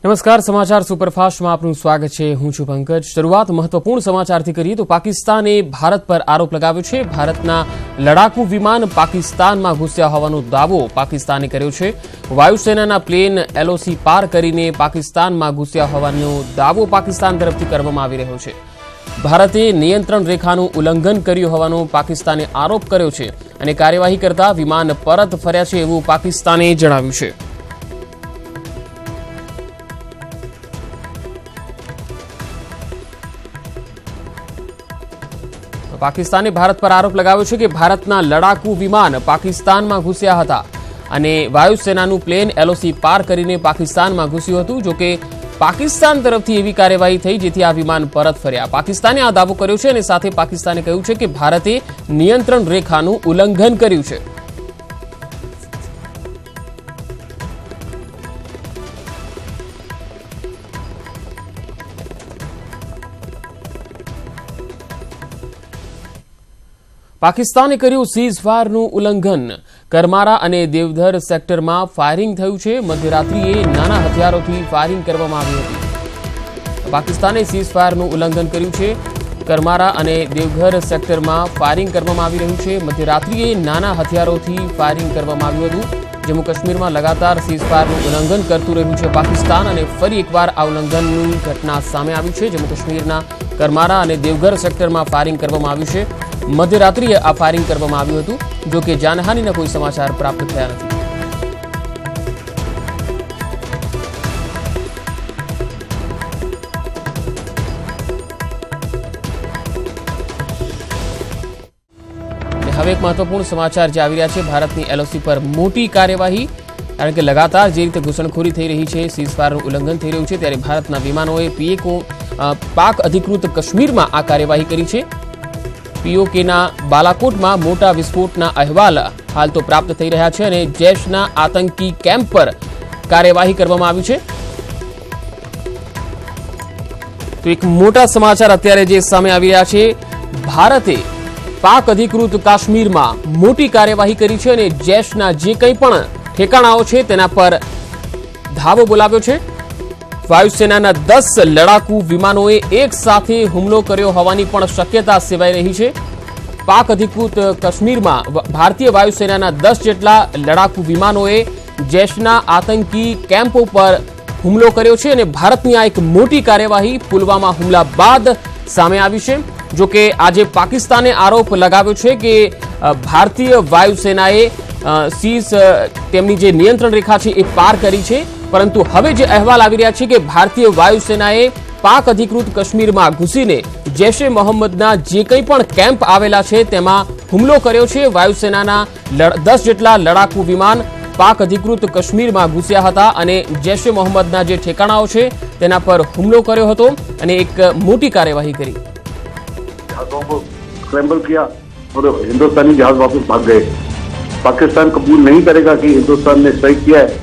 નમસ્કાર, સમાચાર સુપરફાસ્ટમાં આપનું સ્વાગત છે। હું છું પંકજ। શરૂઆત મહત્વપૂર્ણ સમાચારથી કરીએ તો પાકિસ્તાને ભારત પર આરોપ લગાવ્યો છે। ભારતના લડાકુ વિમાન પાકિસ્તાનમાં ઘૂસ્યા હોવાનો દાવો પાકિસ્તાને કર્યો છે। વાયુસેનાના પ્લેન એલઓસી પાર કરીને પાકિસ્તાનમાં ઘૂસ્યા હોવાનો દાવો પાકિસ્તાન તરફથી કરવામાં આવી રહ્યો છે। ભારતે નિયંત્રણ રેખાનું ઉલ્લંઘન કર્યું હોવાનો પાકિસ્તાને આરોપ કર્યો છે અને કાર્યવાહી કરતા વિમાન પરત ફર્યા છે એવું પાકિસ્તાને જણાવ્યું છે। પાકિસ્તાને ભારત પર આરોપ લગાવ્યો છે કે ભારતના લડાકુ વિમાન પાકિસ્તાનમાં ઘૂસ્યા હતા અને વાયુસેનાનું પ્લેન એલઓસી પાર કરીને પાકિસ્તાનમાં ઘૂસ્યું હતું। જો કે પાકિસ્તાન તરફથી એવી કાર્યવાહી થઈ જેથી આ વિમાન પરત ફર્યા। પાકિસ્તાને આ દાવો કર્યો છે અને સાથે પાકિસ્તાને કહ્યું છે કે ભારતે નિયંત્રણ રેખાનું ઉલ્લંઘન કર્યું છે। પાકિસ્તાને કર્યું સીઝફાયરનું ઉલ્લંઘન। કરમારા અને દેવધર સેક્ટરમાં ફાયરિંગ થયું છે। મધ્યરાત્રિએ નાના હથિયારોથી ફાયરિંગ કરવામાં આવી હતી। પાકિસ્તાને સીઝફાયરનું ઉલ્લંઘન કર્યું છે। કરમારા અને દેવઘર સેક્ટરમાં ફાયરિંગ કરવામાં આવી રહ્યું છે। મધ્યરાત્રિએ નાના હથિયારોથી ફાયરિંગ કરવામાં આવ્યું હતું। જમ્મુ કાશ્મીરમાં લગાતાર સીઝફાયરનું ઉલ્લંઘન કરતું રહ્યું છે પાકિસ્તાન અને ફરી એકવાર આ ઉલ્લંઘનની ઘટના સામે આવી છે। જમ્મુ કાશ્મીરના કરમારા અને દેવઘર સેક્ટરમાં ફાયરિંગ કરવામાં આવ્યું છે। મધ્યરાત્રિએ આ ફાયરિંગ કરવામાં આવ્યું હતું। જો કે જાનહાનિના કોઈ સમાચાર પ્રાપ્ત થયા નથી। હવે એક મહત્વપૂર્ણ સમાચાર જે આવી રહ્યા છે। ભારતની એલઓસી પર મોટી કાર્યવાહી, કારણ કે લગાતાર જે રીતે ઘૂસણખોરી થઈ રહી છે, સીઝફાયરનું ઉલ્લંઘન થઈ રહ્યું છે, ત્યારે ભારતના વિમાનોએ પાક અધિકૃત કાશ્મીરમાં આ કાર્યવાહી કરી છે। પીઓકેના બાલાકોટમાં મોટા વિસ્ફોટના અહેવાલ હાલ તો પ્રાપ્ત થઈ રહ્યા છે અને જૈશના આતંકી કેમ્પ પર કાર્યવાહી કરવામાં આવી છે। તો એક મોટા સમાચાર અત્યારે જે સામે આવી રહ્યા છે, ભારતે પાક અધિકૃત કાશ્મીરમાં મોટી કાર્યવાહી કરી છે અને જૈશના જે કંઈ પણ ઠેકાણાઓ છે તેના પર ધાવો બોલાવ્યો છે। વાયુસેનાના 10 લડાકુ વિમાનોએ એક સાથે હુમલો કર્યો હોવાની પણ શક્યતા સેવાઈ રહી છે। પાક અધિકૃત કાશ્મીરમાં ભારતીય વાયુસેનાના 10 જેટલા લડાકુ વિમાનોએ જૈશના આતંકી કેમ્પો પર હુમલો કર્યો છે અને ભારતની આ એક મોટી કાર્યવાહી પુલવામા હુમલા બાદ સામે આવી છે। જો કે આજે પાકિસ્તાને આરોપ લગાવ્યો છે કે ભારતીય વાયુસેનાએ તેમની જે નિયંત્રણ રેખા છે એ પાર કરી છે, પરંતુ હવે જે અહેવાલ આવી રહ્યા છે કે ભારતીય વાયુસેનાએ પાક અધિકૃત કાશ્મીરમાં ઘૂસીને જૈશ એ મોહમ્મદના જે કંઈ પણ કેમ્પ આવેલા છે તેમાં હુમલો કર્યો છે। વાયુસેનાના 10 જેટલા લડાકુ વિમાન પાક અધિકૃત કાશ્મીરમાં ઘૂસ્યા હતા અને જૈશ એ મોહમ્મદના જે ઠેકાણાઓ છે તેના પર હુમલો કર્યો હતો અને એક મોટી કાર્યવાહી કરી। जहाजों को स्क्रैम्बल किया और हिंदुस्तानी जहाज वापस भाग गए। पाकिस्तान कबूल नहीं करेगा कि हिंदुस्तान ने स्ट्राइक किया है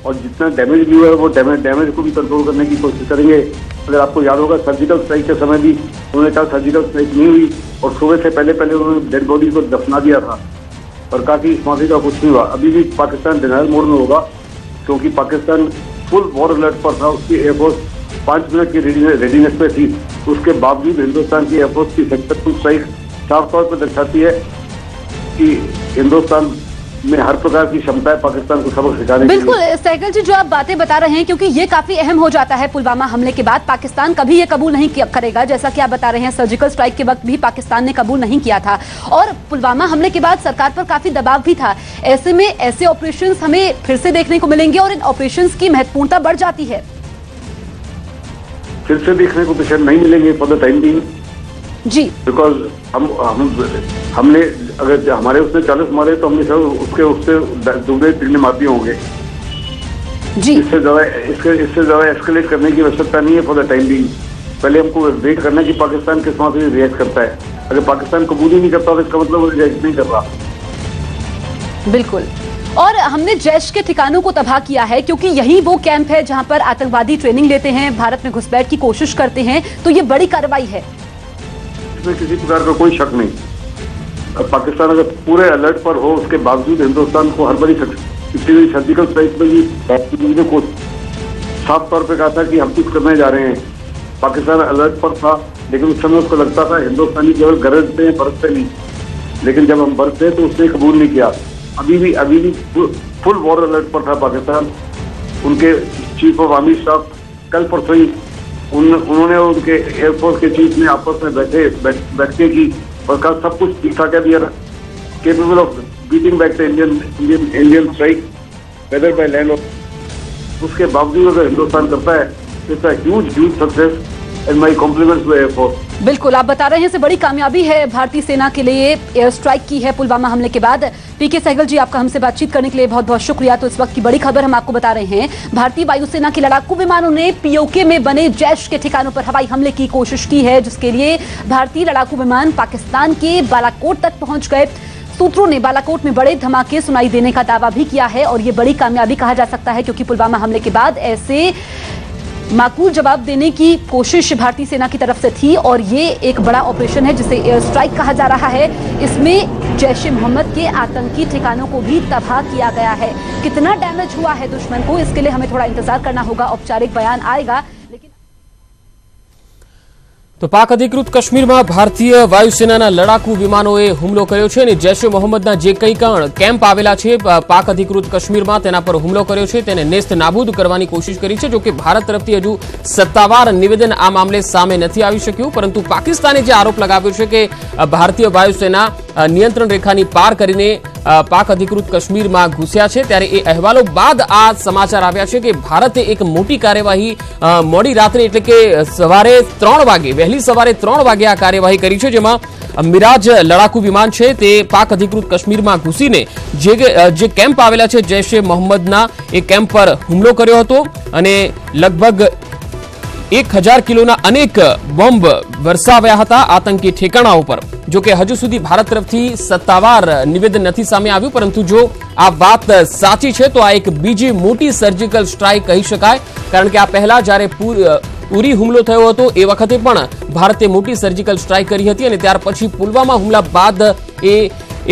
और जितना डैमेज भी हुआ है वो डैमेज को भी कंट्रोल करने की कोशिश करेंगे। अगर आपको याद होगा सर्जिकल स्ट्राइक के समय भी उन्होंने कहा सर्जिकल स्ट्राइक नहीं हुई और सुबह से पहले उन्होंने डेड बॉडी को दफना दिया था और कहा कि इस माफी का कुछ नहीं हुआ। अभी भी पाकिस्तान डिनायल मोड में होगा क्योंकि पाकिस्तान फुल वॉर अलर्ट पर था। उसकी एयरफोर्स 5 मिनट की रेडीनेस पे थी। उसके बावजूद हिंदुस्तान की एयरफोर्स की सक्सेसफुल स्ट्राइक साफ तौर पर दर्शाती है कि हिंदुस्तान में हर प्रकार की क्षमता है पाकिस्तान को सबक सिखाने की। बिल्कुल सहगल जी, जो आप बातें बता रहे हैं, क्योंकि ये काफी अहम हो जाता है पुलवामा हमले के बाद। पाकिस्तान कभी ये कबूल नहीं करेगा, जैसा कि आप बता रहे हैं सर्जिकल स्ट्राइक के वक्त भी पाकिस्तान ने कबूल नहीं किया था और पुलवामा हमले के बाद सरकार पर काफी दबाव भी था। ऐसे में ऐसे ऑपरेशंस हमें फिर से देखने को मिलेंगे और इन ऑपरेशंस की महत्वपूर्णता बढ़ जाती है। फिर से देखने को पेशेंट नहीं मिलेंगे फॉर द टाइम बीइंग जी, बिकॉज हमने अगर हमारे उसने 40 मारे तो हमने सब उससे दुगने तिगने मारते होंगे जी। इससे ज्यादा एस्केलेट करने की आवश्यकता नहीं है फॉर द टाइम बीइंग। पहले हमको वेट करना है कि पाकिस्तान किस तरह से रिएक्ट करता है। अगर पाकिस्तान कबूल ही नहीं करता तो इसका मतलब वो रिएक्ट नहीं कर रहा। बिल्कुल, और हमने जैश के ठिकानों को तबाह किया है क्योंकि यही वो कैंप है जहां पर आतंकवादी ट्रेनिंग लेते हैं, भारत में घुसपैठ की कोशिश करते हैं। तो ये बड़ी कार्रवाई है, इसमें किसी प्रकार का कोई शक नहीं। पाकिस्तान अगर पूरे अलर्ट पर हो उसके बावजूद हिंदुस्तान को हर बड़ी सर्जिकल स्ट्राइक में साफ तौर पे कहा था कि हम कुछ करने जा रहे हैं। पाकिस्तान अलर्ट पर था, लेकिन उस समय उसको लगता था हिंदुस्तानी केवल गरजते हैं, बरसते नहीं। लेकिन जब हम बरसते तो उसने कबूल नहीं किया। अभी भी फुल वॉर अलर्ट पर था पाकिस्तान। उनके चीफ ऑफ आर्मी स्टाफ कल परसों ही उन्होंने उनके एयरफोर्स के चीफ ने आपस में बैठके की और कहा सब कुछ ठीक ठाक है, we are capable of beating back the Indian strike whether by land. उसके बावजूद अगर हिंदुस्तान करता है it's a huge success and my compliments to air force. बिल्कुल, आप बता रहे हैं, इसे बड़ी कामयाबी है भारतीय सेना के लिए, एयर स्ट्राइक की है पुलवामा हमले के बाद। पीके सहगल जी, आपका हमसे बातचीत करने के लिए बहुत बहुत शुक्रिया। तो इस वक्त की बड़ी खबर हम आपको बता रहे हैं, भारतीय वायुसेना के लड़ाकू विमानों ने पीओके में बने जैश के ठिकानों पर हवाई हमले की कोशिश की है, जिसके लिए भारतीय लड़ाकू विमान पाकिस्तान के बालाकोट तक पहुंच गए। सूत्रों ने बालाकोट में बड़े धमाके सुनाई देने का दावा भी किया है और ये बड़ी कामयाबी कहा जा सकता है, क्योंकि पुलवामा हमले के बाद ऐसे माकूल जवाब देने की कोशिश भारतीय सेना की तरफ से थी और ये एक बड़ा ऑपरेशन है जिसे एयर स्ट्राइक कहा जा रहा है। इसमें जैश ए मोहम्मद के आतंकी ठिकानों को भी तबाह किया गया है। कितना डैमेज हुआ है दुश्मन को, इसके लिए हमें थोड़ा इंतजार करना होगा, औपचारिक बयान आएगा। तो पाक अधिकृत काश्मीરમાં ભારતીય વાયુસેનાના લડાકુ વિમાનોએ હુમલો કર્યો છે અને જૈશ-એ મોહમ્મદના જે કંઈ કેમ્પ આવેલા છે પાક અધિકૃત કાશ્મીરમાં તેના પર હુમલો કર્યો છે, તેને નેસ્ત નાબૂદ કરવાની કોશિશ કરી છે। જો કે ભારત તરફથી હજુ સત્તાવાર નિવેદન આ મામલે સામે નથી આવી શક્યું, પરંતુ પાકિસ્તાને જે આરોપ લગાવ્યો છે કે ભારતીય વાયુસેના નિયંત્રણ રેખાની પાર કરીને પાક અધિકૃત કાશ્મીરમાં ઘૂસ્યા છે, ત્યારે એ અહેવાલો બાદ આ સમાચાર આવ્યા છે કે ભારતે એક મોટી કાર્યવાહી મોડી રાત્રે એટલે કે સવારે 3 વાગે વહેલી સવારે 3 વાગે આ કાર્યવાહી કરી છે, જેમાં મિરાજ લડાકુ વિમાન છે તે પાક અધિકૃત કાશ્મીરમાં ઘૂસીને જે કેમ્પ આવેલા છે જૈશ-એ મોહમ્મદના એ કેમ્પ પર હુમલો કર્યો હતો અને લગભગ 1000 કિલોના અનેક બોમ્બ વરસાવ્યા હતા આતંકી ઠેકાણાઓ પર। જો કે હજુ સુધી ભારત તરફથી સત્તાવાર નિવેદન નથી સામે આવ્યું, પરંતુ જો આ વાત સાચી છે તો આ એક બીજી મોટી સર્જિકલ સ્ટ્રાઇક કહી શકાય, કારણ કે આ પહેલા જ્યારે ઉરી હુમલો થયો હતો એ વખતે પણ ભારતે મોટી સર્જિકલ સ્ટ્રાઇક કરી હતી અને ત્યાર પછી પુલવામા હુમલા બાદ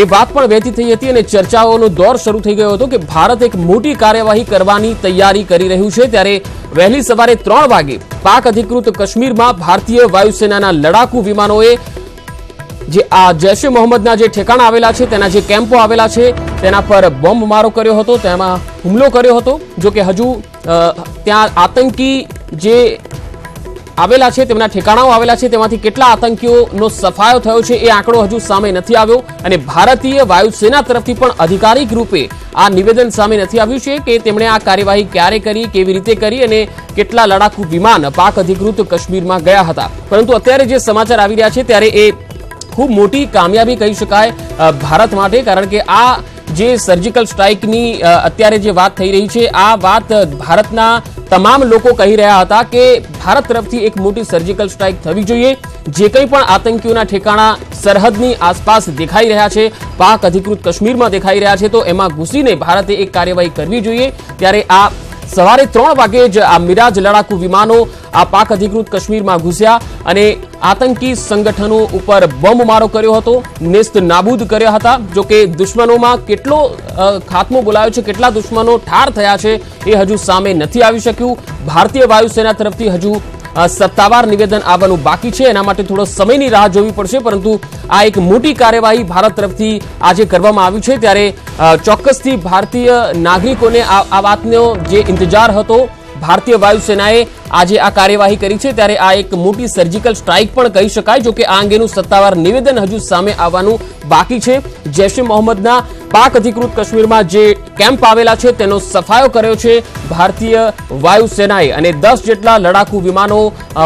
એ વાત પણ વહેતી થઈ હતી અને ચર્ચાઓનો દોર શરૂ થઈ ગયો હતો કે ભારત એક મોટી કાર્યવાહી કરવાની તૈયારી કરી રહ્યું છે। ત્યારે વહેલી સવારે 3 વાગે પાક અધિકૃત કાશ્મીરમાં ભારતીય વાયુસેનાના લડાકુ વિમાનોએ જે આ જૈશ-એ મોહમ્મદના જે ઠેકાણા આવેલા છે તેના જે કેમ્પો આવેલા છે તેના પર બોમ્બ મારો કર્યો હતો, તેમાં હુમલો કર્યો હતો। જો કે હજુ ત્યાં આતંકી જે આવેલા છે તેમના ઠેકાણાઓ આવેલા છે તેમાંથી કેટલા આતંકીઓનો સફાયો થયો છે એ આંકડો હજુ સામે નથી આવ્યો અને ભારતીય વાયુસેના તરફથી પણ અધિકારિક રૂપે આ નિવેદન સામે નથી આવ્યું છે કે તેમણે આ કાર્યવાહી ક્યારે કરી, કેવી રીતે કરી અને કેટલા લડાકુ વિમાન પાક અધિકૃત કાશ્મીરમાં ગયા હતા। પરંતુ અત્યારે જે સમાચાર આવી રહ્યા છે ત્યારે એ ખૂબ મોટી કામયાબી કહી શકાય ભારત માટે, કારણ કે આ જે સર્જિકલ સ્ટ્રાઇકની અત્યારે જે વાત થઈ રહી છે આ વાત ભારતના તમામ લોકો કહી રહ્યા હતા કે ભારત તરફથી એક મોટી સર્જિકલ સ્ટ્રાઇક થવી જોઈએ। જે કંઈ પણ આતંકીઓના ઠેકાણા સરહદની આસપાસ દેખાઈ રહ્યા છે, પાક અધિકૃત કાશ્મીરમાં દેખાઈ રહ્યા છે, તો એમાં ઘૂસીને ભારતે એક કાર્યવાહી કરવી જોઈએ। ત્યારે આ સવારે 3 વાગે જ આ મિરાજ લડાકુ વિમાનો આ પાક અધિકૃત કાશ્મીરમાં ઘૂસ્યા અને આતંકી સંગઠનો ઉપર બોમ્બમારો કર્યો હતો, નેસ્ત નાબૂદ કર્યા હતા। જો કે દુશ્મનોમાં કેટલો ખાત્મો બોલાયો છે, કેટલા દુશ્મનો ઠાર થયા છે એ હજુ સામે નથી આવી શક્યું। ભારતીય વાયુસેના તરફથી હજુ સત્તાવાર નિવેદન આવવાનું બાકી છે, એના માટે થોડો સમયની રાહ જોવી પડશે, પરંતુ આ એક મોટી કાર્યવાહી ભારત તરફથી આજે કરવામાં આવી છે। ત્યારે ચોક્કસથી ભારતીય નાગરિકોને આ વાતનો જે ઇંતજાર હતો ભારતીય વાયુસેનાએ આજે આ કાર્યવાહી કરી છે, ત્યારે આ એક મોટી સર્જિકલ સ્ટ્રાઇક પણ કહી શકાય। જો કે આ અંગેનું સત્તાવાર નિવેદન હજુ સામે આવવાનું બાકી છે। જૈશ-એ મોહમ્મદના પાક અધિકૃત કાશ્મીરમાં જે કેમ્પ આવેલા છે તેનો સફાયો કર્યો છે ભારતીય વાયુસેનાએ અને 10 જેટલા લડાકુ વિમાનો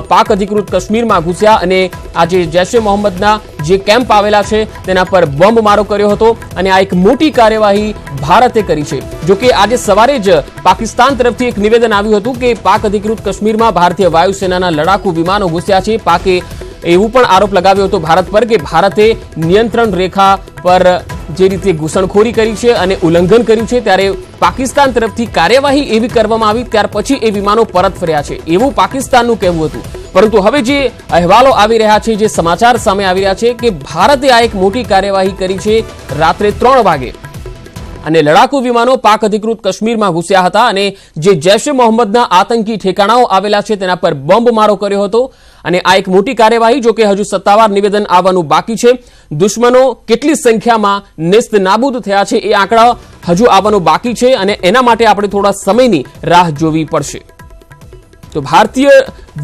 પાક અધિકૃત કાશ્મીરમાં ઘૂસ્યા અને આજે જૈશ-એ મોહમ્મદના જે કેમ્પ આવેલા છે તેના પર બોમ્બ મારો કર્યો હતો અને આ એક મોટી કાર્યવાહી ભારતે કરી છે। જો કે આજે સવારે જ પાકિસ્તાન તરફથી એક નિવેદન આવ્યું હતું કે પાક અધિકૃત કાશ્મીરમાં ભારતીય વાયુસેનાના લડાકુ વિમાનો ઘૂસ્યા છે। પાકે એવું પણ આરોપ લગાવ્યો હતો ભારત પર કે ભારતે નિયંત્રણ રેખા પર જે રીતે ઘૂસણખોરી કરી છે અને ઉલ્લંઘન કર્યું છે, ત્યારે પાકિસ્તાન તરફથી કાર્યવાહી એવી કરવામાં આવી ત્યાર પછી એ વિમાનો પરત ફર્યા છે એવું પાકિસ્તાનનું કહેવું હતું। પરંતુ હવે જે અહેવાલો આવી રહ્યા છે, જે સમાચાર સામે આવી રહ્યા છે કે ભારતે આ એક મોટી કાર્યવાહી કરી છે રાત્રે 3 વાગે અને લડાકુ વિમાનો પાક અધિકૃત કાશ્મીરમાં ઘૂસ્યા હતા અને જે જૈશ એ મોહમ્મદના આતંકી ઠેકાણાઓ આવેલા છે તેના પર બોમ્બમારો કર્યો હતો અને આ એક મોટી કાર્યવાહી જો કે હજુ સત્તાવાર નિવેદન આવવાનું બાકી છે. દુશ્મનો કેટલી સંખ્યામાં નેસ્ત નાબૂદ થયા છે એ આંકડા હજુ આવવાનું બાકી છે અને એના માટે આપણે થોડા સમયની રાહ જોવી પડશે. તો ભારતીય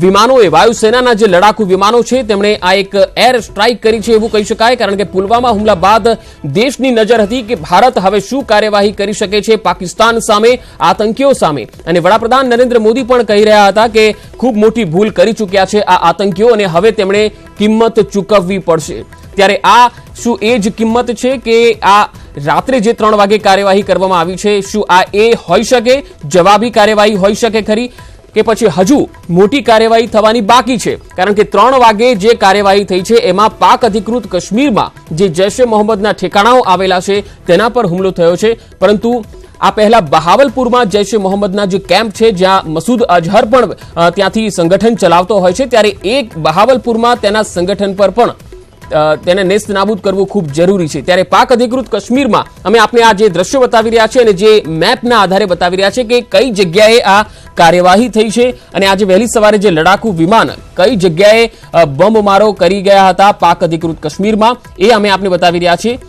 વિમાનોએ વાયુસેનાના જે લડાકુ વિમાનો છે તેમણે આ એક એર સ્ટ્રાઇક કરી છે એવું કહી શકાય, કારણ કે પુલવામા હુમલા બાદ દેશની નજર હતી કે ભારત હવે શું કાર્યવાહી કરી શકે છે પાકિસ્તાન સામે, આતંકીઓ સામે. અને વડાપ્રધાન નરેન્દ્ર મોદી પણ કહી રહ્યા હતા કે ખૂબ મોટી ભૂલ કરી ચૂક્યા છે આ આતંકીઓ અને હવે તેમણે કિંમત ચૂકવવી પડશે. ત્યારે આ શું એ જ કિંમત છે કે આ રાત્રે જે 3 વાગે કાર્યવાહી કરવામાં આવી છે, શું આ એ હોઈ શકે, જવાબી કાર્યવાહી હોઈ શકે ખરી, કે પછી હજુ મોટી કાર્યવાહી થવાની બાકી છે? કારણ કે 3 વાગે જે કાર્યવાહી થઈ છે એમાં પાક અધિકૃત કાશ્મીરમાં જે જૈશ એ મોહમ્મદના ઠેકાણાઓ આવેલા છે તેના પર હુમલો થયો છે. પરંતુ આ પહેલા બહાવલપુરમાં જૈશ એ મોહમ્મદના જે કેમ્પ છે જ્યાં મસૂદ અઝહર પણ ત્યાંથી સંગઠન ચલાવતો હોય છે, ત્યારે એક બહાવલપુરમાં તેના સંગઠન પર પણ તેને નેસ્ત નાબૂદ કરવું ખૂબ જરૂરી છે. ત્યારે પાક અધિકૃત કાશ્મીરમાં અમે આપને આ જે દ્રશ્યો બતાવી રહ્યા છે અને જે મેપના આધારે બતાવી રહ્યા છે કે કઈ જગ્યાએ આ કાર્યવાહી થઈ છે અને આજે વહેલી સવારે જે લડાકુ વિમાન કઈ જગ્યાએ બોમ્બમારો કરી ગયા હતા પાક અધિકૃત કાશ્મીરમાં, એ અમે આપને બતાવી રહ્યા છીએ.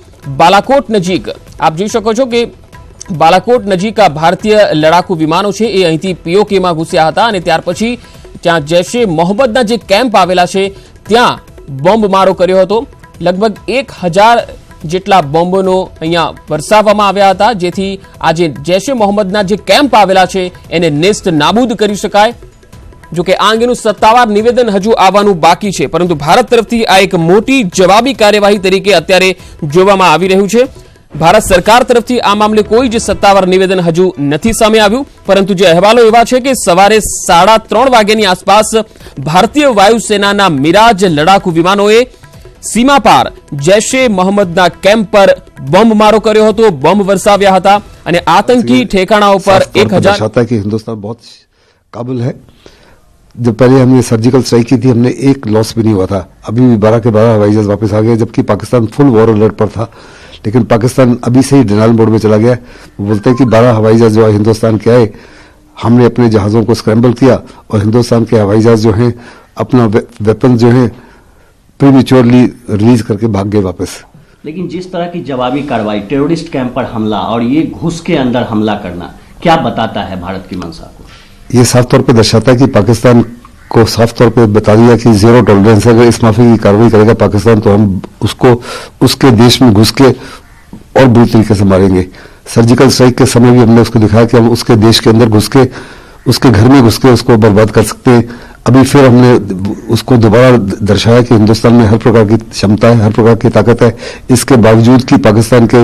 બાલાકોટ નજીક આપ જોઈ શકો છો કે બાલાકોટ નજીક આ ભારતીય લડાકુ વિમાનો છે એ અહીંથી પીઓકેમાં ઘૂસ્યા હતા અને ત્યાર પછી ત્યાં જૈશ એ મોહમ્મદના જે કેમ્પ આવેલા છે ત્યાં બોમ્બમારો કર્યો હતો. લગભગ 1000 જેટલા બોમ્બોનો અહીંયા વરસાવવામાં આવ્યા હતા જેથી આ જે જૈશ એ મોહમ્મદના જે કેમ્પ આવેલા છે એને નેસ્ત નાબૂદ કરી શકાય. જો કે આ અંગેનું સત્તાવાર નિવેદન હજુ આવવાનું બાકી છે, પરંતુ ભારત તરફથી આ એક મોટી જવાબી કાર્યવાહી તરીકે અત્યારે જોવામાં આવી રહ્યું છે. ભારત સરકાર તરફથી આ મામલે કોઈ જ સત્તાવાર નિવેદન હજુ નથી સામે આવ્યું, પરંતુ જે અહેવાલો એવા છે કે સવારે 3:30 વાગ્યાની આસપાસ ભારતીય વાયુસેનાના મિરાજ લડાકુ વિમાનોએ સીમા પાર જૈશ એ મોહમ્મદના કેમ્પ પર બોમ્બમારો કર્યો હતો, બોમ્બ વરસાવ્યા હતા અને આતંકી ઠેકાણાઓ પર 1000 दर्शाता है कि हिंदुस्तान बहुत काबिल है. जब पहले हमने सर्जिकल स्ट्राइक की थी हमने एक लॉस भी नहीं हुआ था. अभी भी 12 के 12 हवाई जहाज वापस आ गए, जबकि पाकिस्तान फुल वॉर अलर्ट पर था. लेकिन पाकिस्तान अभी से ही डिनाइल मोड में चला गया. वो बोलते हैं कि 12 हवाई जहाज जो है हिंदुस्तान के आए, हमने अपने जहाज़ों को स्क्रैम्बल किया और हिंदुस्तान के हवाई जहाज जो हैं अपना वेपन जो है प्रीमेच्योरली रिलीज करके भाग गए वापस. लेकिन जिस तरह की जवाबी कार्रवाई, टेररिस्ट कैंप पर हमला और ये घुस के अंदर हमला करना, क्या बताता है भारत की मंशा को? ये साफ तौर पे दर्शाता है कि पाकिस्तान को साफ तौर पे बता दिया कि जीरो टॉलरेंस है. अगर इस माफी की कार्रवाई करेगा पाकिस्तान तो हम उसको उसके देश में घुस के और बुरी तरीके से मारेंगे. सर्जिकल स्ट्राइक के समय भी हमने उसको दिखाया कि हम उसके देश के अंदर घुस के, उसके घर में घुस के उसको बर्बाद कर सकते हैं. अभी फिर हमने उसको दोबारा दर्शाया कि हिंदुस्तान में हर प्रकार की क्षमता है, हर प्रकार की ताकत है. इसके बावजूद कि पाकिस्तान के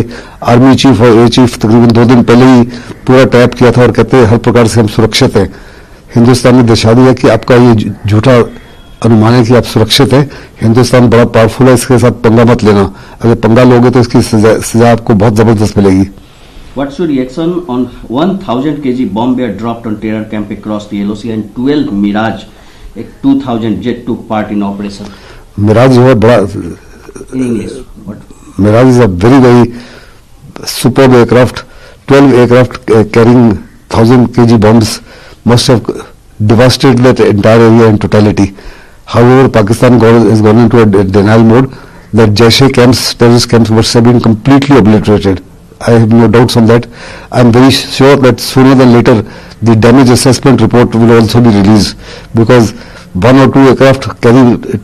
आर्मी चीफ और एयर चीफ तकरीबन 2 दिन पहले ही पूरा टैप किया था और कहते हैं हर प्रकार से हम सुरक्षित हैं. हिंदुस्तान ने दर्शा दिया कि आपका ये झूठा अनुमान है कि आप सुरक्षित हैं. हिंदुस्तान बड़ा पावरफुल है, इसके साथ पंगा मत लेना. अगर पंगा लोगे तो इसकी सजा आपको बहुत जबरदस्त मिलेगी. What's your reaction on 1000 kg bomb were dropped on terror camp across the LOC and 12 Mirage, a 2000 jet took part in operation? Miraj जो है बड़ा In English, what? Mirage is a very superb aircraft. 12 aircraft carrying 1000 kg bombs must have devastated that entire area in totality. However, Pakistan has gone into a denial mode. That Jaish camps, terrorist camps, must have been completely obliterated. I have no doubts on that. I am very sure that sooner than later the damage assessment report will also be released, because 1 or 2 aircraft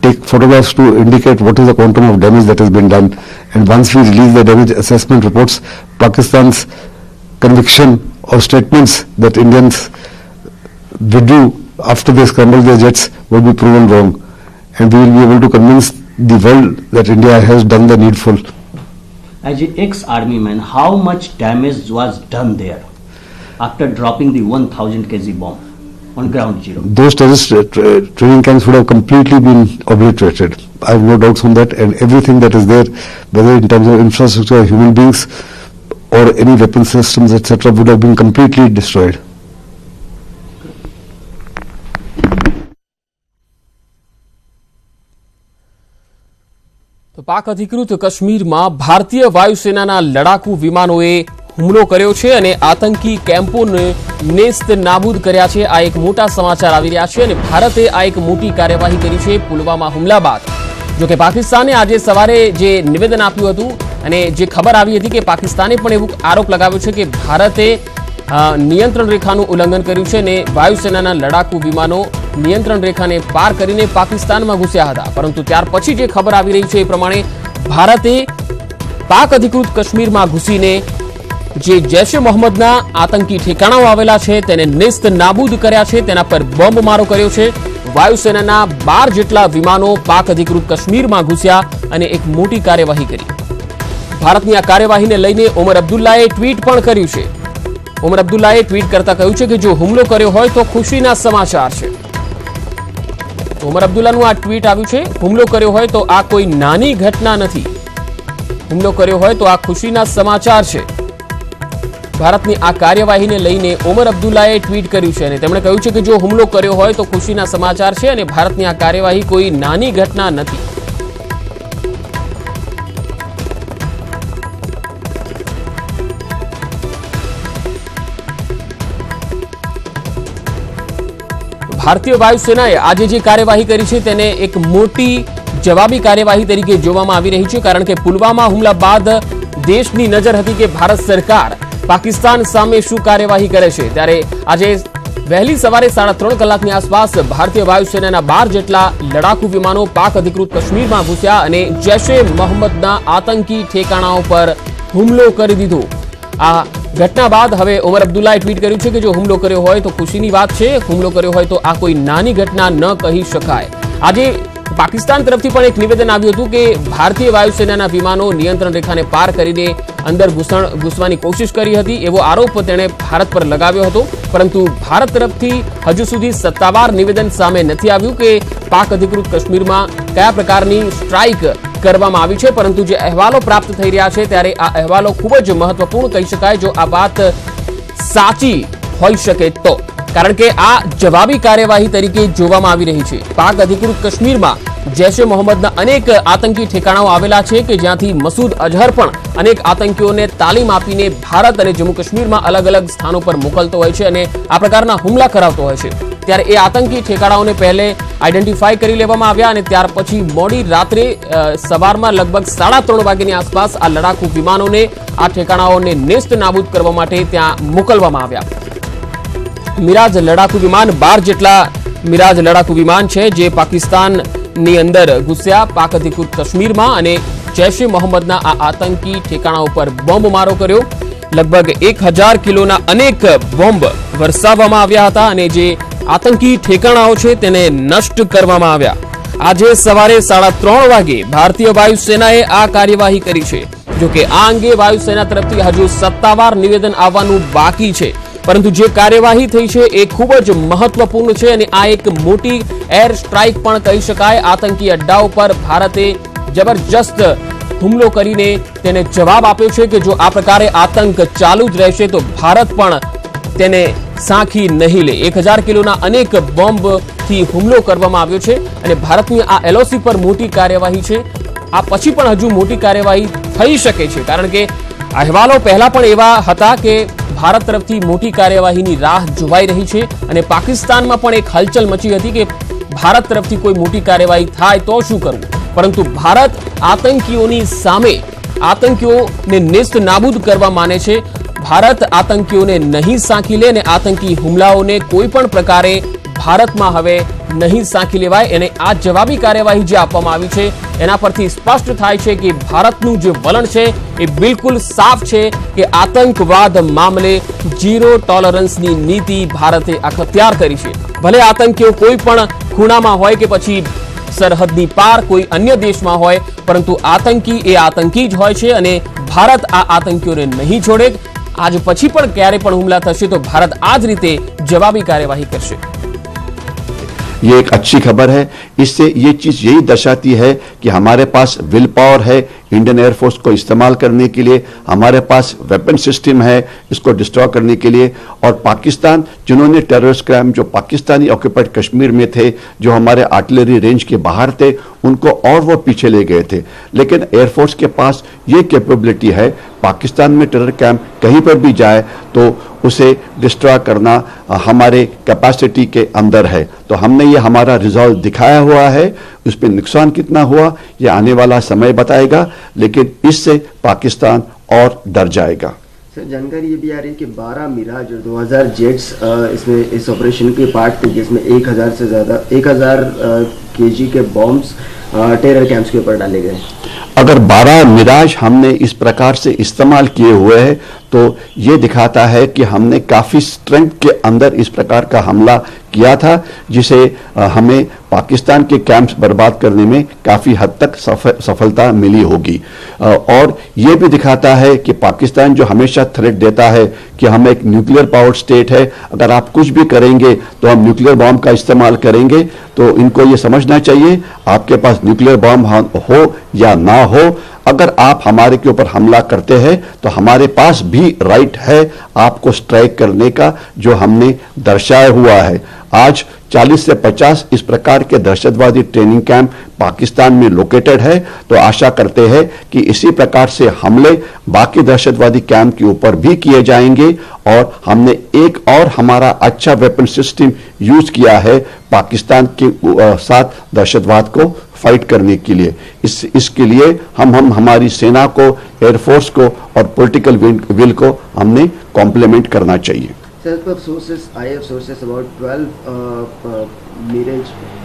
take photographs to indicate what is the quantum of damage that has been done. And once we release the damage assessment reports, Pakistan's conviction or statements that Indians withdrew after they scrambled their jets will be proven wrong, and we will be able to convince the world that India has done the needful. As an ex-army man, how much damage was done there after dropping the 1000 kg bomb on ground zero? Those terrorist training camps would have completely been obliterated. I have no doubts on that, and everything that is there, whether in terms of infrastructure, human beings, or any weapon systems, etc., would have been completely destroyed. તો પાક અધિકૃત કાશ્મીરમાં ભારતીય વાયુસેનાના લડાકુ વિમાનોએ હુમલો કર્યો છે અને આતંકી કેમ્પોને નેસ્ત નાબૂદ કર્યા છે. આ એક મોટા સમાચાર આવી રહ્યા છે અને ભારતે આ એક મોટી કાર્યવાહી કરી છે પુલવામા હુમલા બાદ. જો કે પાકિસ્તાને આજે સવારે જે નિવેદન આપ્યું હતું અને જે ખબર આવી હતી કે પાકિસ્તાને પણ એવું આરોપ લગાવ્યો છે કે ભારતે નિયંત્રણ રેખાનું ઉલ્લંઘન કર્યું છે અને વાયુસેનાના લડાકુ વિમાનો નિયંત્રણ રેખાને પાર કરીને પાકિસ્તાનમાં ઘૂસ્યા હતા. પરંતુ ત્યાર પછી જે ખબર આવી રહી છે એ પ્રમાણે ભારતે પાક અધિકૃત કાશ્મીરમાં ઘૂસીને જે જૈશ-એ મોહમ્મદના આતંકી ઠેકાણાઓ આવેલા છે તેને નેસ્ત નાબૂદ કર્યા છે, તેના પર બોમ્બમારો કર્યો છે. વાયુસેનાના 12 જેટલા વિમાનો પાક અધિકૃત કાશ્મીરમાં ઘૂસ્યા અને એક મોટી કાર્યવાહી કરી. ભારતની આ કાર્યવાહીને લઈને ઓમર અબ્દુલ્લાએ ટ્વીટ પણ કર્યું છે. ઓમર અબ્દુલ્લાએ ટ્વીટ કરતા કહ્યું છે કે જો હુમલો કર્યો હોય તો ખુશીના સમાચાર છે. ઓમર અબ્દુલ્લાનું આ ટ્વીટ આવ્યું છે. હુમલો કર્યો હોય તો આ કોઈ નાની ઘટના નથી. હુમલો કર્યો હોય તો આ ખુશીના સમાચાર છે. ભારતની આ કાર્યવાહીને લઈને ઓમર અબ્દુલ્લાએ ટ્વીટ કર્યું છે અને તેમણે કહ્યું છે કે જો હુમલો કર્યો હોય તો ખુશીના સમાચાર છે અને ભારતની આ કાર્યવાહી કોઈ નાની ઘટના નથી. ભારતીય વાયુસેનાએ આજે જે કાર્યવાહી કરી છે તેને એક મોટી જવાબી કાર્યવાહી તરીકે જોવામાં આવી રહી છે. કારણ કે પુલવામા હુમલા બાદ દેશની નજર હતી કે ભારત સરકાર પાકિસ્તાન સામે શું કાર્યવાહી કરે છે. ત્યારે આજે વહેલી સવારે 3:30 કલાકની આસપાસ ભારતીય વાયુસેનાના 12 જેટલા લડાકુ વિમાનો પાક અધિકૃત કાશ્મીરમાં ઘૂસ્યા અને જૈશ-એ મોહમ્મદના આતંકી ઠેકાણાઓ પર હુમલો કરી દીધો. આ ઘટના બાદ હવે ઓમર અબ્દુલ્લાએ ટ્વીટ કર્યું છે કે જો હુમલો કર્યો હોય તો ખુશીની વાત છે. હુમલો કર્યો હોય તો આ કોઈ નાની ઘટના ન કહી શકાય. આજે પાકિસ્તાન તરફથી પણ એક નિવેદન આવ્યું હતું કે ભારતીય વાયુસેનાના વિમાનો નિયંત્રણ રેખાને પાર કરીને અંદર ઘૂસવાની કોશિશ કરી હતી એવો આરોપ તેણે ભારત પર લગાવ્યો હતો. પરંતુ ભારત તરફથી હજુ સુધી સત્તાવાર નિવેદન સામે નથી આવ્યું કે પાક અધિકૃત કાશ્મીરમાં કયા પ્રકારની સ્ટ્રાઇક કરવામાં આવી છે. પરંતુ જે અહેવાલો પ્રાપ્ત થઈ રહ્યા છે ત્યારે આ અહેવાલો ખૂબ જ મહત્વપૂર્ણ કહી શકાય જો આ વાત સાચી હોઈ શકે તો. કારણ કે આ જવાબી કાર્યવાહી તરીકે જોવામાં આવી રહી છે. પાક અધિકૃત કાશ્મીરમાં જૈશ-એ મોહમ્મદના અનેક આતંકી ઠેકાણાઓ આવેલા છે કે જ્યાંથી મસૂદ અઝહર પણ અનેક આતંકીઓને તાલીમ આપીને ભારત અને જમ્મુ કાશ્મીરમાં અલગ અલગ સ્થાનો પર મોકલતો હોય છે અને આ પ્રકારના હુમલા કરાવતો હોય છે. ત્યારે એ આતંકી ઠેકાણાઓને પહેલે આઈડેન્ટિફાઈ કરી લેવામાં આવ્યા અને ત્યાર પછી મોડી રાત્રે સવારમાં લગભગ 3:30 વાગ્યાની આસપાસ આ લડાકુ વિમાનોને આ ઠેકાણાઓને નેસ્ત નાબૂદ કરવા માટે ત્યાં મોકલવામાં આવ્યા. મિરાજ લડાકુ વિમાન 12 જેટલા મિરાજ લડાકુ વિમાન છે જે પાકિસ્તાનની અંદર ઘૂસ્યા પાક અધિકૃત કાશ્મીરમાં અને જૈશ-એ મોહમ્મદના આ આતંકી ઠેકાણા ઉપર બોમ્બમારો કર્યો. લગભગ 1000 કિલોના અનેક બોમ્બ વરસાવવામાં આવ્યા હતા અને જે આતંકી ઠેકાણાઓ છે તેને નષ્ટ કરવામાં આવ્યા. આજે સવારે 3:30 વાગે ભારતીય વાયુસેનાએ આ કાર્યવાહી કરી છે. જોકે આ અંગે વાયુસેના તરફથી હજુ સત્તાવાર નિવેદન આવવાનું બાકી છે. પરંતુ જે કાર્યવાહી થઈ છે એ ખૂબ જ મહત્વપૂર્ણ છે અને આ એક મોટી એર સ્ટ્રાઇક પણ કહી શકાય. આતંકી અડ્ડાઓ પર ભારતે જબરજસ્ત હુમલો કરીને તેને જવાબ આપ્યો છે કે જો આ પ્રકારે આતંક ચાલુ જ રહેશે તો ભારત પણ તેને સાંખી નહીં લે. 1000 કિલોના અનેક બોમ્બથી હુમલો કરવામાં આવ્યો છે અને ભારતની આ એલઓસી પર મોટી કાર્યવાહી છે. આ પછી પણ હજુ મોટી કાર્યવાહી થઈ શકે છે. કારણ કે અહેવાલો પહેલા પણ એવા હતા કે ભારત તરફથી મોટી કાર્યવાહીની રાહ જોવાઈ રહી છે અને પાકિસ્તાનમાં પણ એક હલચલ મચી હતી કે ભારત તરફથી કોઈ મોટી કાર્યવાહી થાય તો શું કરવું. પરંતુ ભારત આતંકીઓની સામે આતંકીઓને નેસ્ત નાબૂદ કરવા માને છે. ભારત આતંકીઓને નહીં સાંખી લે અને આતંકી હુમલાઓને કોઈ પણ પ્રકારે ભારતમાં હવે નહીં સાંખી લેવાય. અને આ જવાબી કાર્યવાહી જે આપવામાં આવી છે એના પરથી સ્પષ્ટ થાય છે કે ભારતનું જે વલણ છે એ બિલકુલ સાફ છે કે આતંકવાદ મામલે ઝીરો ટોલરન્સની નીતિ ભારતે અખત્યાર કરી છે. ભલે આતંકીઓ કોઈ પણ ખૂણામાં હોય કે પછી સરહદની પાર કોઈ અન્ય દેશમાં હોય, પરંતુ આતંકી એ આતંકી જ હોય છે અને ભારત આ આતંકીઓને નહીં છોડે. આજ પછી પણ ક્યારે પણ હુમલા થશે તો ભારત આ જ રીતે જવાબી કાર્યવાહી કરશે. ये एक अच्छी खबर है. इससे ये चीज यही दर्शाती है कि हमारे पास विल पावर है, इंडियन एयरफोर्स को इस्तेमाल करने के लिए, हमारे पास वेपन सिस्टम है इसको डिस्ट्रॉय करने के लिए। और पाकिस्तान जिन्होंने टेररिस्ट क्राइम जो पाकिस्तानी ऑक्यूपाइड कश्मीर में थे, जो हमारे आर्टिलरी रेंज के बाहर थे, उनको और वो पीछे ले गए थे। लेकिन एयरफोर्स के पास ये कैपेबिलिटी है, पाकिस्तान में टेरर कैंप कहीं पर भी जाए तो उसे डिस्ट्रॉय करना हमारे कैपेसिटी के अंदर है। तो हमने ये हमारा रिजॉल्व दिखाया हुआ है। उस पर नुकसान कितना हुआ ये आने वाला समय बताएगा, लेकिन इससे पाकिस्तान और डर जाएगा। सर, जानकारी ये भी आ रही है कि 12 मिराज और 2000 जेट्स इसमें इस ऑपरेशन के पार्ट थे, जिसमें 1000 से ज़्यादा 1000 केजी के बॉम्ब्स टेरर कैंप्स के ऊपर डाले गए। अगर 12 मिराज हमने इस प्रकार से इस्तेमाल किए हुए हैं तो ये दिखाता है कि हमने काफ़ी स्ट्रेंथ के अंदर इस प्रकार का हमला किया था, जिसे हमें पाकिस्तान के कैंप्स बर्बाद करने में काफ़ी हद तक सफलता मिली होगी। और ये भी दिखाता है कि पाकिस्तान जो हमेशा थ्रेट देता है कि हम एक न्यूक्लियर पावर्ड स्टेट है, अगर आप कुछ भी करेंगे तो हम न्यूक्लियर बॉम्ब का इस्तेमाल करेंगे। तो इनको ये समझना चाहिए, आपके पास न्यूक्लियर बॉम्ब हो या ना हो, अगर आप हमारे के ऊपर हमला करते हैं तो हमारे पास भी राइट है आपको स्ट्राइक करने का, जो हमने दर्शाया हुआ है। आज 40 से 50 इस प्रकार के दहशतवादी ट्रेनिंग कैंप पाकिस्तान में लोकेटेड है। तो आशा करते हैं कि इसी प्रकार से हमले बाकी दहशतवादी कैंप के ऊपर भी किए जाएंगे। और हमने एक और हमारा अच्छा वेपन सिस्टम यूज किया है पाकिस्तान के साथ दहशतवाद को फाइट करने के लिए। इसके लिए हम हमारी सेना को, एयरफोर्स को और पॉलिटिकल विल को हमने कॉम्प्लीमेंट करना चाहिए। IAF sources about 12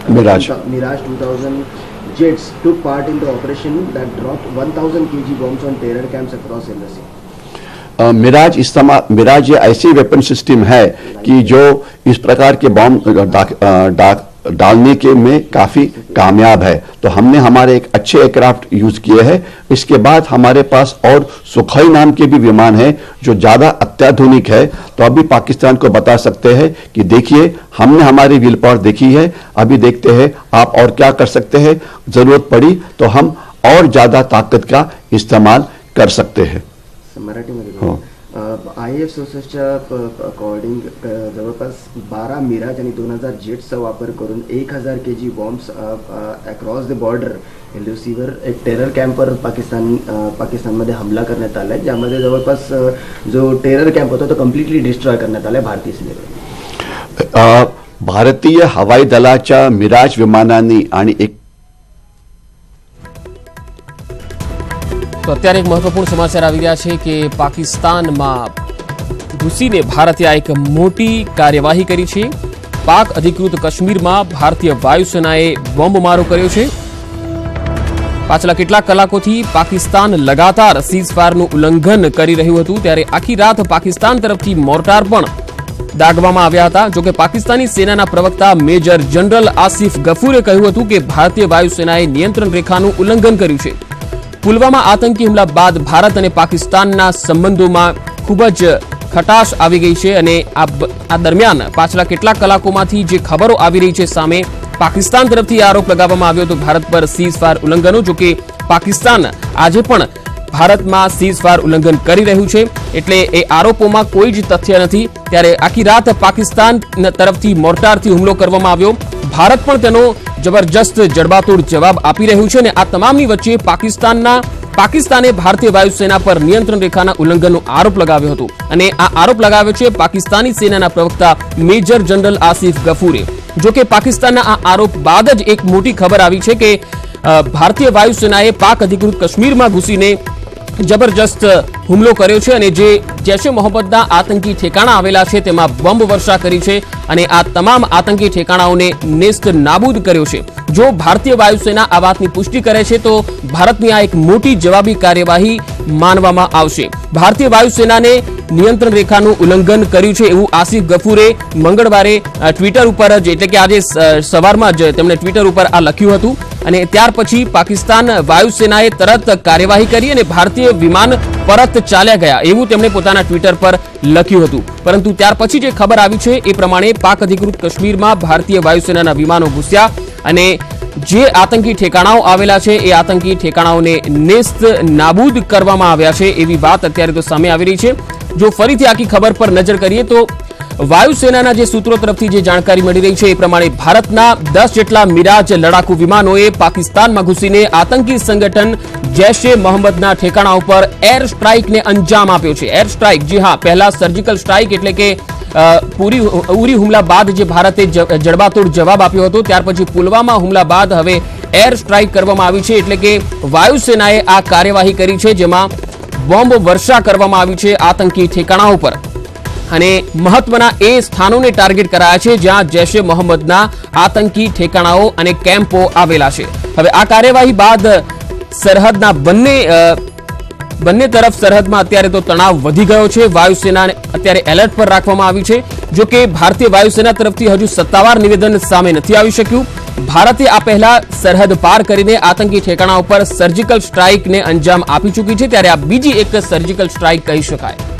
Mirage 2000 jets took part in the operation that dropped 1000 kg bombs on terror camps across LOC. Miraj ये ऐसी वेपन सिस्टम है कि जो इस प्रकार के बॉम्ब डालने के में काफी कामयाब है। तो हमने हमारे एक अच्छे एयरक्राफ्ट यूज किए हैं। इसके बाद हमारे पास और सुखोई नाम के भी विमान है जो ज्यादा अत्याधुनिक है। तो अभी पाकिस्तान को बता सकते हैं कि देखिए हमने हमारी विल पावर देखी है, अभी देखते हैं आप और क्या कर सकते हैं, जरूरत पड़ी तो हम और ज्यादा ताकत का इस्तेमाल कर सकते हैं। मराठीमध्ये IAF सोर्सेसच्या अकॉर्डिंग जवळपास 12 मिराज आणि 2000 जेट्सचा वापर करून 1000 KG bombs across the border LOCवर एक टेरर कॅम्पवर पाकिस्तानमध्ये हमला करण्यात आला आहे, ज्यामध्ये जवळपास जो टेरर कॅम्प होता तो कम्प्लिटली डिस्ट्रॉय करण्यात आला आहे भारतीय सेनेकडून। भारतीय हवाई दलाच्या मिराज विमानांनी आणि एक તો અત્યારે એક મહત્વપૂર્ણ સમાચાર આવી રહ્યા છે કે પાકિસ્તાનમાં ઘૂસીને ભારતે આ એક મોટી કાર્યવાહી કરી છે। પાક અધિકૃત કાશ્મીરમાં ભારતીય વાયુસેનાએ બોમ્બમારો કર્યો છે। પાછલા કેટલાક કલાકોથી પાકિસ્તાન લગાતાર સીઝફાયરનું ઉલ્લંઘન કરી રહ્યું હતું, ત્યારે આખી રાત પાકિસ્તાન તરફથી મોર્ટાર પણ દાગવામાં આવ્યા હતા। જો કે પાકિસ્તાની સેનાના પ્રવક્તા મેજર જનરલ આસિફ ગફૂરે કહ્યું હતું કે ભારતીય વાયુસેનાએ નિયંત્રણ રેખાનું ઉલ્લંઘન કર્યું છે। પુલવામા આતંકી હુમલા બાદ ભારત અને પાકિસ્તાનના સંબંધોમાં ખૂબ જ ખટાશ આવી ગઈ છે અને આ દરમિયાન પાછલા કેટલાક કલાકોમાંથી જે ખબરો આવી રહી છે સામે પાકિસ્તાન તરફથી આરોપ લગાવવામાં આવ્યો હતો ભારત પર સીઝફાયર ઉલ્લંઘનનો। જો કે પાકિસ્તાન આજે પણ ભારતમાં સીઝફાયર ઉલ્લંઘન કરી રહ્યું છે, એટલે એ આરોપોમાં કોઈ જ તથ્ય નથી। ત્યારે આખી રાત પાકિસ્તાન તરફથી મોર્ટારથી હુમલો કરવામાં આવ્યો। ભારત પણ તેનો જબરજસ્ત જડબાતોડ જવાબ આપી રહ્યું છે અને આ તમામની વચ્ચે પાકિસ્તાને ભારતીય વાયુસેના પર નિયંત્રણ રેખાના ઉલ્લંઘનનો આરોપ લગાવ્યો હતો અને આ આરોપ લગાવ્યો છે પાકિસ્તાની સેનાના પ્રવક્તા મેજર જનરલ આસિફ ગફૂરે। જો કે પાકિસ્તાનના આ આરોપ બાદ જ એક મોટી ખબર આવી છે કે ભારતીય વાયુસેનાએ પાક અધિકૃત કાશ્મીરમાં ઘૂસીને જબરજસ્ત હુમલો કર્યો છે અને જે જૈશ એ મોહમ્મદના આતંકી ઠેકાણા આવેલા છે તેમાં બોમ્બ વર્ષા કરી છે અને આ તમામ આતંકી ઠેકાણાઓને નેસ્ત નાબૂદ કર્યો છે। જો ભારતીય વાયુસેના આ વાતની પુષ્ટિ કરે છે તો ભારતની આ એક મોટી જવાબી કાર્યવાહી માનવામાં આવશે। ભારતીય વાયુસેનાને નિયંત્રણ રેખાનું ઉલ્લંઘન કર્યું છે એવું આસિફ ગફૂરે મંગળવારે ટ્વિટર ઉપર જ, એટલે કે આજે સવારમાં જ તેમણે ટ્વિટર ઉપર આ લખ્યું હતું અને ત્યાર પછી પાકિસ્તાન વાયુસેનાએ તરત કાર્યવાહી કરી અને ભારતીય વિમાન પરત ચાલ્યા ગયા એવું તેમણે પોતાના ટ્વિટર પર લખ્યું હતું। પરંતુ ત્યાર પછી જે ખબર આવી છે એ પ્રમાણે પાક અધિકૃત કાશ્મીરમાં ભારતીય વાયુસેનાના વિમાનો ઘૂસ્યા અને જે આતંકી ઠેકાણાઓ આવેલા છે એ આતંકી ઠેકાણાઓને નેસ્ત નાબૂદ કરવામાં આવ્યા છે એવી વાત અત્યારે તો સામે આવી રહી છે. જો ફરીથી આખી ખબર પર નજર કરીએ તો વાયુસેનાના જે સૂત્રો તરફથી જે જાણકારી મળી રહી છે એ પ્રમાણે ભારતના 10 જેટલા મિરાજ લડાકુ વિમાનોએ પાકિસ્તાનમાં ઘૂસીને આતંકી સંગઠન જૈશ એ મોહમ્મદના ઠેકાણા ઉપર એર સ્ટ્રાઇકને અંજામ આપ્યો છે. એર સ્ટ્રાઇક, જી હા, પહેલા સર્જિકલ સ્ટ્રાઇક એટલે કે ઉરી હુમલા બાદ જે ભારતે જડબાતોડ જવાબ આપ્યો હતો, ત્યાર પછી પુલવામા હુમલા બાદ હવે એર સ્ટ્રાઇક કરવામાં આવી છે. એટલે કે વાયુસેનાએ આ કાર્યવાહી કરી છે, જેમાં બોમ્બ વર્ષા કરવામાં આવી છે આતંકી ઠેકાણાઓ પર અને મહત્વના એ સ્થાનોને ટાર્ગેટ કરાયા છે જ્યાં જૈશ એ મોહમ્મદના આતંકી ઠેકાણાઓ અને કેમ્પો આવેલા છે. હવે આ કાર્યવાહી બાદ સરહદના બંને તરફ સરહદમાં અત્યારે તો તણાવ વધી ગયો છે. વાયુસેનાને અત્યારે એલર્ટ પર રાખવામાં આવી છે. જો કે ભારતીય વાયુસેના તરફથી હજુ સત્તાવાર નિવેદન સામે નથી આવી શક્યું. ભારતે આ પહેલા સરહદ પાર કરીને આતંકી ઠેકાણા ઉપર સર્જિકલ સ્ટ્રાઇકને અંજામ આપી ચૂકી છે, ત્યારે આ બીજી એક સર્જિકલ સ્ટ્રાઇક કહી શકાય.